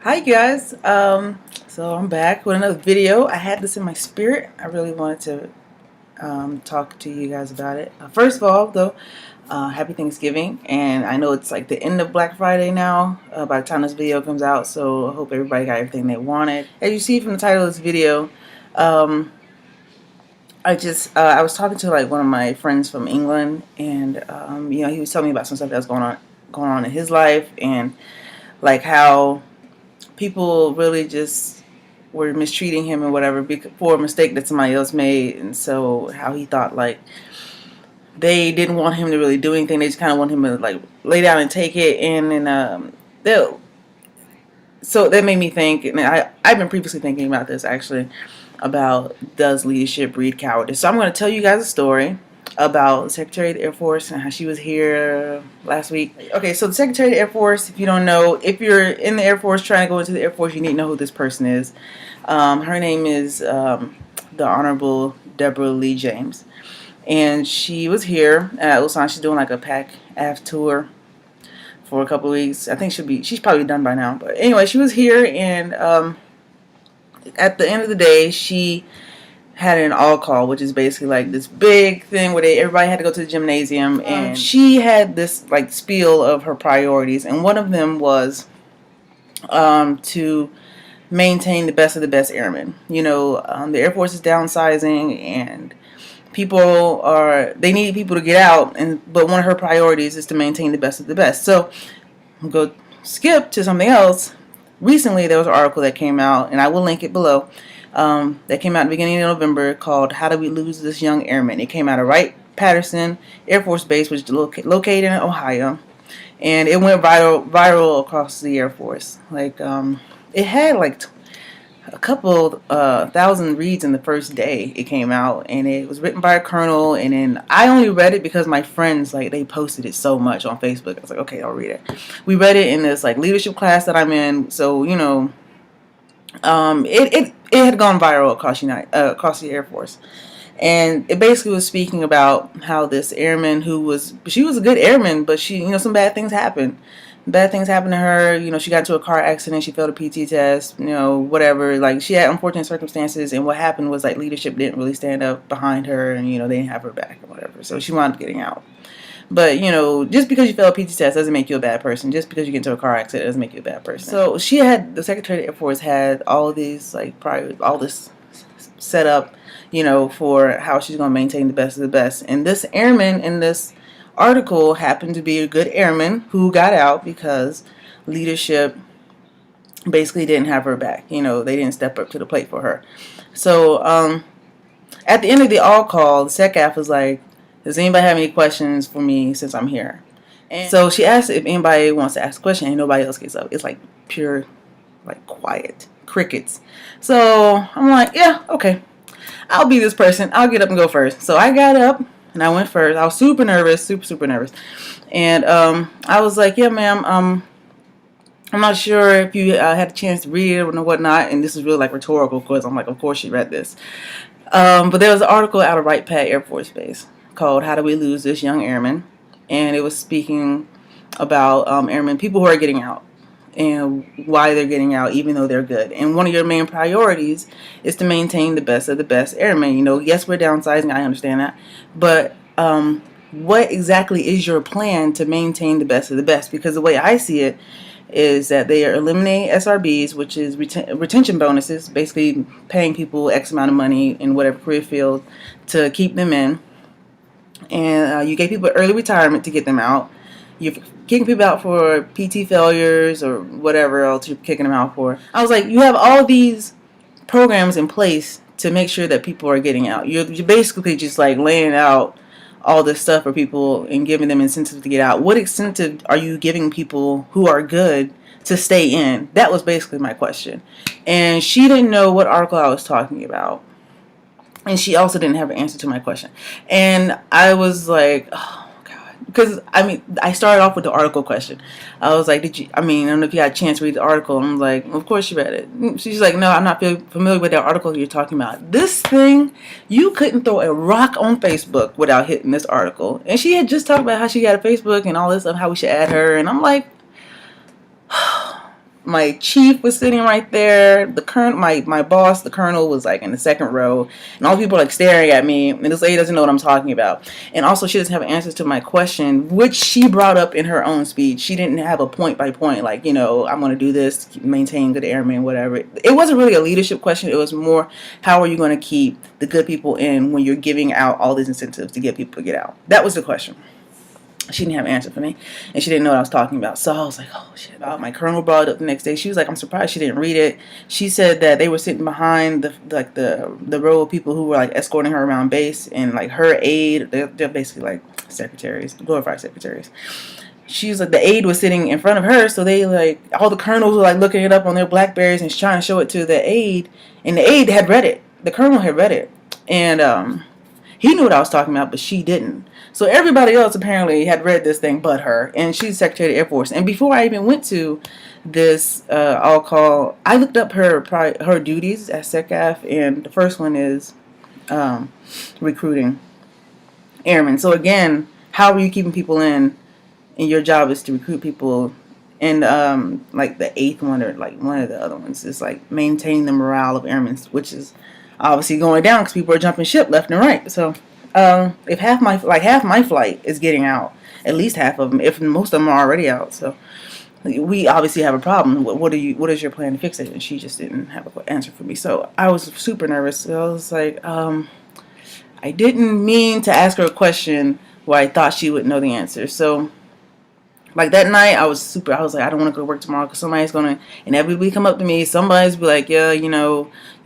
Hi guys, so I'm back with another video. I had this in my spirit. I really wanted to talk to you guys about it. First of all, though, happy Thanksgiving, and I know it's like the end of Black Friday now by the time this video comes out, so I hope everybody got everything they wanted. As you see from the title of this video, um, I was talking to like one of my friends from England, and he was telling me about some stuff that was going on in his life, and like how people really just were mistreating him and whatever for a mistake that somebody else made, and so how he thought like they didn't want him to really do anything. They just kind of want him to like lay down and take it, and then so that made me think, and I've been previously thinking about this actually, about does leadership breed cowardice. So I'm going to tell you guys a story about the Secretary of the Air Force and how she was here last week. Okay, so the Secretary of the Air Force, if you don't know, if you're in the Air Force trying to go into the Air Force, you need to know who this person is. Her name is the Honorable Deborah Lee James. And she was here at Ulsan. She's doing like a PAC-AF tour for a couple of weeks. I think she's probably done by now. But anyway, she was here, and at the end of the day, she had an all call, which is basically like this big thing where everybody had to go to the gymnasium, and she had this like spiel of her priorities, and one of them was to maintain the best of the best airmen. The Air Force is downsizing, and they need people to get out, but one of her priorities is to maintain the best of the best. So I'm going to skip to something else. Recently there was an article that came out, and I will link it below, that came out at the beginning of November, called How Did We Lose This Young Airman? It came out of Wright-Patterson Air Force Base, which is located in Ohio, and it went viral across the Air Force. It had like a couple thousand reads in the first day it came out, and it was written by a colonel, and then I only read it because my friends, like, they posted it so much on Facebook. I was like, okay, I'll read it. We read it in this like leadership class that I'm in, so it had gone viral across the Air Force, and it basically was speaking about how this airman she was a good airman, but some bad things happened. Bad things happened to her. She got into a car accident. She failed a PT test. Whatever. Like, she had unfortunate circumstances, and what happened was like leadership didn't really stand up behind her, and they didn't have her back or whatever. So she wound up getting out. But just because you fail a PT test doesn't make you a bad person. Just because you get into a car accident doesn't make you a bad person. So the Secretary of the Air Force had all these all this set up, for how she's going to maintain the best of the best. And this airman in this article happened to be a good airman who got out because leadership basically didn't have her back. They didn't step up to the plate for her. So at the end of the all call, the SecAF was like, does anybody have any questions for me since I'm here? And so she asked if anybody wants to ask a question, and nobody else gets up. It's like pure, like, quiet crickets. So I'm like, yeah, okay, I'll be this person. I'll get up and go first. So I got up and I went first. I was super nervous, super nervous. And I was like, yeah, ma'am, I'm not sure if you had a chance to read it or whatnot. And this is really like rhetorical, because I'm like, of course she read this. But there was an article out of Wright-Pat Air Force Base called How Did We Lose This Young Airman? And it was speaking about airmen, people who are getting out, and why they're getting out even though they're good. And one of your main priorities is to maintain the best of the best airmen. Yes, we're downsizing, I understand that, but what exactly is your plan to maintain the best of the best? Because the way I see it is that they are eliminating SRBs, which is retention bonuses, basically paying people X amount of money in whatever career field to keep them in. And you gave people early retirement to get them out. You're kicking people out for PT failures or whatever else you're kicking them out for. I was like, you have all these programs in place to make sure that people are getting out. You're basically just like laying out all this stuff for people and giving them incentives to get out. What incentive are you giving people who are good to stay in? That was basically my question. And she didn't know what article I was talking about. And she also didn't have an answer to my question. And I was like, oh, God. Because, I started off with the article question. I was like, I don't know if you had a chance to read the article. And I'm like, of course she read it. She's like, no, I'm not familiar with that article you're talking about. This thing, you couldn't throw a rock on Facebook without hitting this article. And she had just talked about how she got a Facebook and all this, and how we should add her. And I'm like, My chief was sitting right there. The current my boss, the colonel, was like in the second row, and all the people are like staring at me. And this lady doesn't know what I'm talking about, and also she doesn't have answers to my question, which she brought up in her own speech. She didn't have a point by point, like, I'm going to do this, maintain good airmen, whatever. It wasn't really a leadership question. It was more, how are you going to keep the good people in when you're giving out all these incentives to get people to get out? That was the question. She didn't have an answer for me, and she didn't know what I was talking about. So I was like, oh shit. My colonel brought it up the next day. She was like, I'm surprised she didn't read it. She said that they were sitting behind the row of people who were like escorting her around base, and like her aide, they're basically like secretaries, glorified secretaries. She was like, the aide was sitting in front of her, so they like, all the colonels were like looking it up on their Blackberries and trying to show it to the aide, and the aide had read it. The colonel had read it, and he knew what I was talking about, but she didn't. So everybody else apparently had read this thing but her, and she's Secretary of the Air Force. And before I even went to this all-call, I looked up her duties as SECAF, and the first one is recruiting airmen. So again, how are you keeping people in? And your job is to recruit people. And like the eighth one, or like one of the other ones, is like maintaining the morale of airmen, which is obviously going down because people are jumping ship left and right. So if half my flight is getting out, at least half of them, if most of them are already out, so we obviously have a problem. What is your plan to fix it? And she just didn't have an answer for me. So I was super nervous. So I was like, I didn't mean to ask her a question where I thought she would know the answer. So like that night, I was like, I don't want to go to work tomorrow because somebody's going to inevitably come up to me. Somebody's be like, yeah, you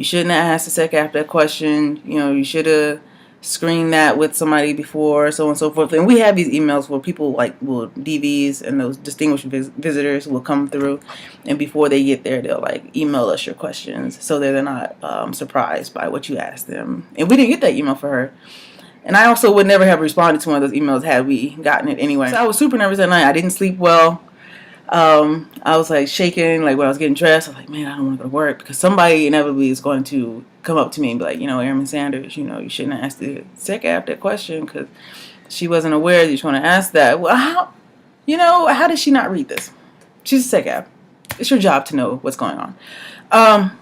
shouldn't have asked the SECAF that question. You should have screened that with somebody before, so on and so forth. And we have these emails where people DVs and those distinguished visitors will come through, and before they get there, they'll like email us your questions so that they're not surprised by what you asked them. And we didn't get that email for her. And I also would never have responded to one of those emails had we gotten it anyway. So I was super nervous that night. I didn't sleep well. I was like shaking, like when I was getting dressed. I was like, man, I don't want to go to work because somebody inevitably is going to come up to me and be like, Airman Sanders, you shouldn't have asked the SECAF that question because she wasn't aware that you were going to ask that. Well, how did she not read this? She's a SECAF. It's your job to know what's going on.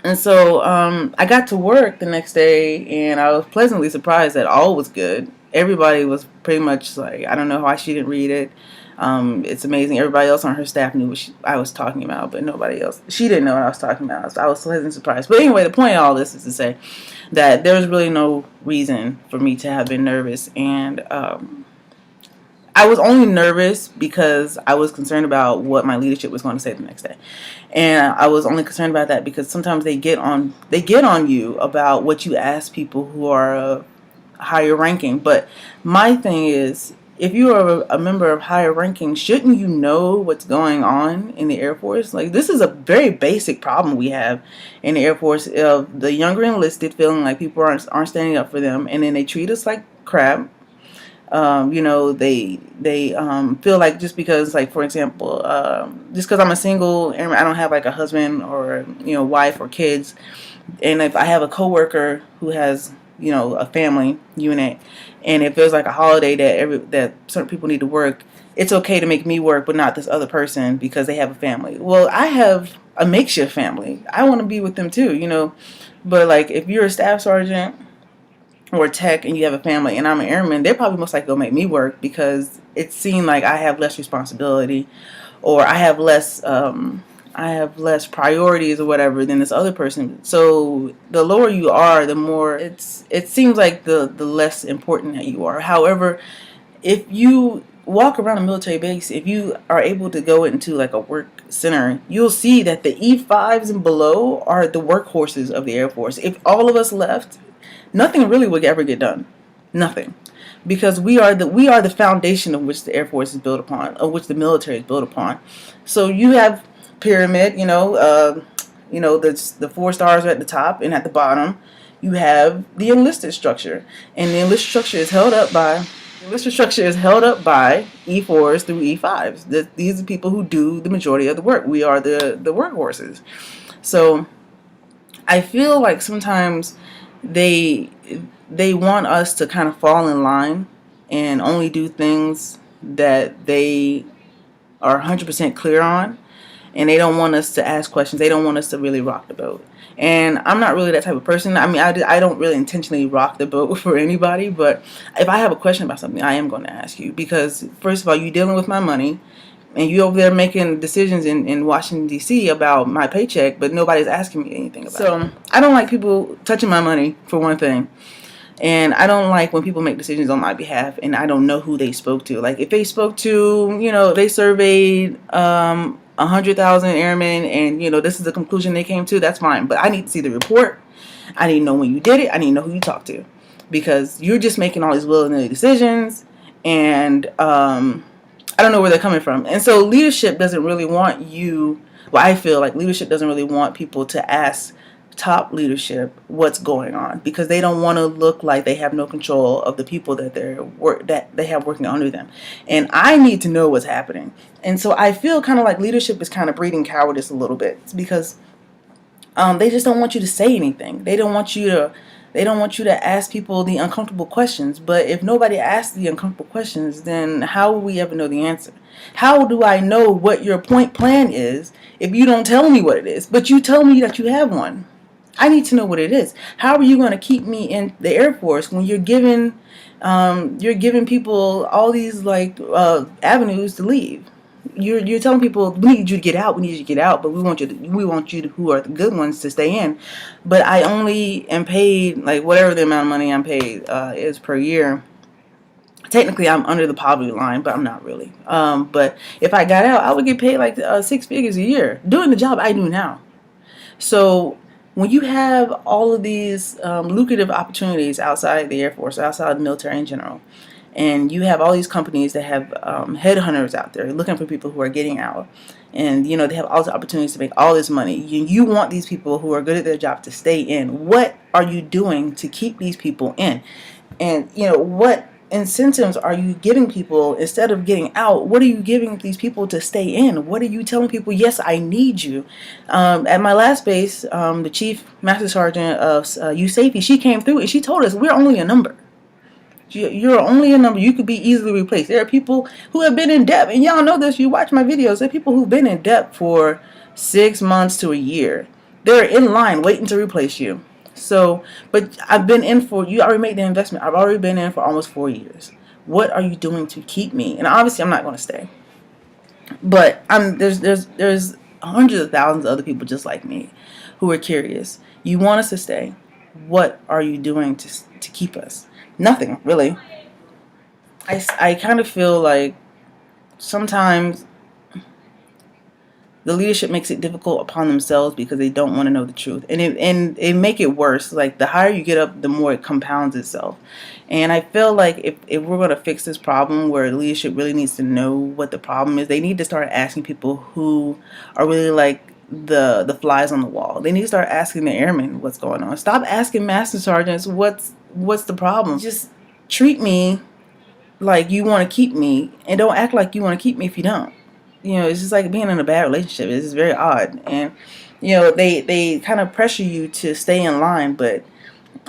And so I got to work the next day, and I was pleasantly surprised that all was good. Everybody was pretty much like, I don't know why she didn't read it. It's amazing. Everybody else on her staff knew what I was talking about, but nobody else. She didn't know what I was talking about. So I was pleasantly surprised. But anyway, the point of all this is to say that there was really no reason for me to have been nervous. And I was only nervous because I was concerned about what my leadership was going to say the next day. And I was only concerned about that because sometimes they get on you about what you ask people who are higher ranking. But my thing is, if you are a member of higher ranking, shouldn't you know what's going on in the Air Force? Like, this is a very basic problem we have in the Air Force of the younger enlisted feeling like people aren't standing up for them, and then they treat us like crap. They feel like just because, like, for example, just because I'm a single and I don't have like a husband or wife or kids, and if I have a coworker who has a family unit, and it feels like a holiday that certain people need to work, it's okay to make me work but not this other person because they have a family. Well, I have a makeshift family. I want to be with them too, but like if you're a staff sergeant or a tech and you have a family and I'm an airman, they're probably most likely going to make me work because it seemed like I have less responsibility, or I have less priorities or whatever than this other person. So the lower you are, the more it seems like the less important that you are. However, if you walk around a military base, if you are able to go into like a work center, you'll see that the E5s and below are the workhorses of the Air Force. If all of us left, nothing really would ever get done. Nothing. Because we are the foundation of which the Air Force is built upon, of which the military is built upon. So you have pyramid, the 4 stars are at the top, and at the bottom you have the enlisted structure, and the enlisted structure is held up by E4s through E5s. These are people who do the majority of the work. We are the workhorses. So I feel like sometimes they want us to kind of fall in line and only do things that they are 100% clear on. and they don't want us to ask questions. They don't want us to really rock the boat. And I'm not really that type of person. I mean, I don't really intentionally rock the boat for anybody, but if I have a question about something, I am going to ask you, because first of all, you're dealing with my money, and you over there making decisions in Washington, D.C. about my paycheck, but nobody's asking me anything about it. So I don't like people touching my money, for one thing. And I don't like when people make decisions on my behalf and I don't know who they spoke to. Like, if they spoke to, they surveyed 100,000 airmen, and, this is the conclusion they came to, that's fine. But I need to see the report. I need to know when you did it. I need to know who you talked to. Because you're just making all these willy-nilly decisions, and I don't know where they're coming from. And so leadership doesn't really want you, well, I feel like leadership doesn't really want people to ask top leadership what's going on, because they don't want to look like they have no control of the people that they have working under them. And I need to know what's happening. And so I feel kind of like leadership is kind of breeding cowardice a little bit. It's because they just don't want you to say anything. They don't want you to ask people the uncomfortable questions. But if nobody asks the uncomfortable questions, then how will we ever know the answer? How do I know what your plan is if you don't tell me what it is, but you tell me that you have one? I need to know what it is. How are you going to keep me in the Air Force when you're giving people all these avenues to leave? You're telling people, we need you to get out, but we want you to, who are the good ones, to stay in. But I only am paid whatever the amount of money I'm paid is per year. Technically, I'm under the poverty line, but I'm not really. But if I got out, I would get paid 6 figures a year doing the job I do now. So when you have all of these lucrative opportunities outside the Air Force, outside the military in general, and you have all these companies that have headhunters out there looking for people who are getting out, and they have all the opportunities to make all this money, you want these people who are good at their job to stay in. What are you doing to keep these people in? And what incentives are you giving people instead of getting out? What are you giving these people to stay in? What are you telling people? Yes, I need you. At my last base, the chief master sergeant of USAFE, she came through and she told us, we're only a number. You're only a number. You could be easily replaced. There are people who have been in debt, and y'all know this, you watch my videos, there are people who've been in debt for 6 months to a year. They're in line waiting to replace you. So, but I've been in you already made the investment. I've already been in for almost 4 years. What are you doing to keep me? And obviously I'm not going to stay. But there's hundreds of thousands of other people just like me who are curious. You want us to stay. What are you doing to keep us? Nothing, really. I kind of feel like sometimes the leadership makes it difficult upon themselves because they don't want to know the truth. And it make it worse. Like, the higher you get up, the more it compounds itself. And I feel like if we're going to fix this problem where leadership really needs to know what the problem is, they need to start asking people who are really like the flies on the wall. They need to start asking the airmen what's going on. Stop asking master sergeants what's the problem. Just treat me like you want to keep me, and don't act like you want to keep me if you don't. It's just like being in a bad relationship. It's just very odd. And, they kind of pressure you to stay in line, but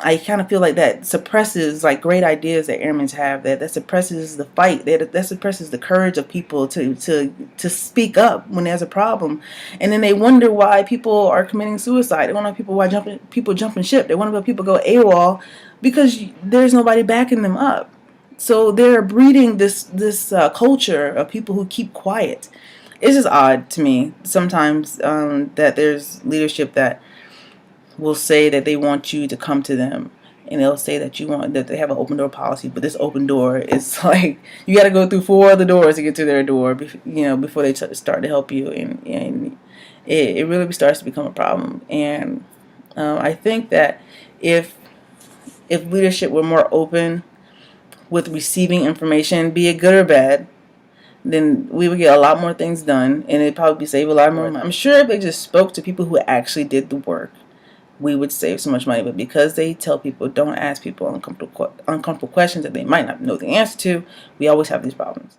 I kind of feel like that suppresses great ideas that airmen have. That suppresses the fight. That suppresses the courage of people to speak up when there's a problem. And then they wonder why people are committing suicide. They wonder why people jumping ship. They wonder why people go AWOL, because there's nobody backing them up. So they're breeding this culture of people who keep quiet. It's just odd to me sometimes that there's leadership that will say that they want you to come to them, and they'll say that they have an open door policy, but this open door is like you got to go through 4 other doors to get to their door, before they start to help you, and it really starts to become a problem. And I think that if leadership were more open with receiving information, be it good or bad, then we would get a lot more things done, and it'd probably save a lot more money. I'm sure if they just spoke to people who actually did the work, we would save so much money. But because they tell people, don't ask people uncomfortable questions that they might not know the answer to, we always have these problems.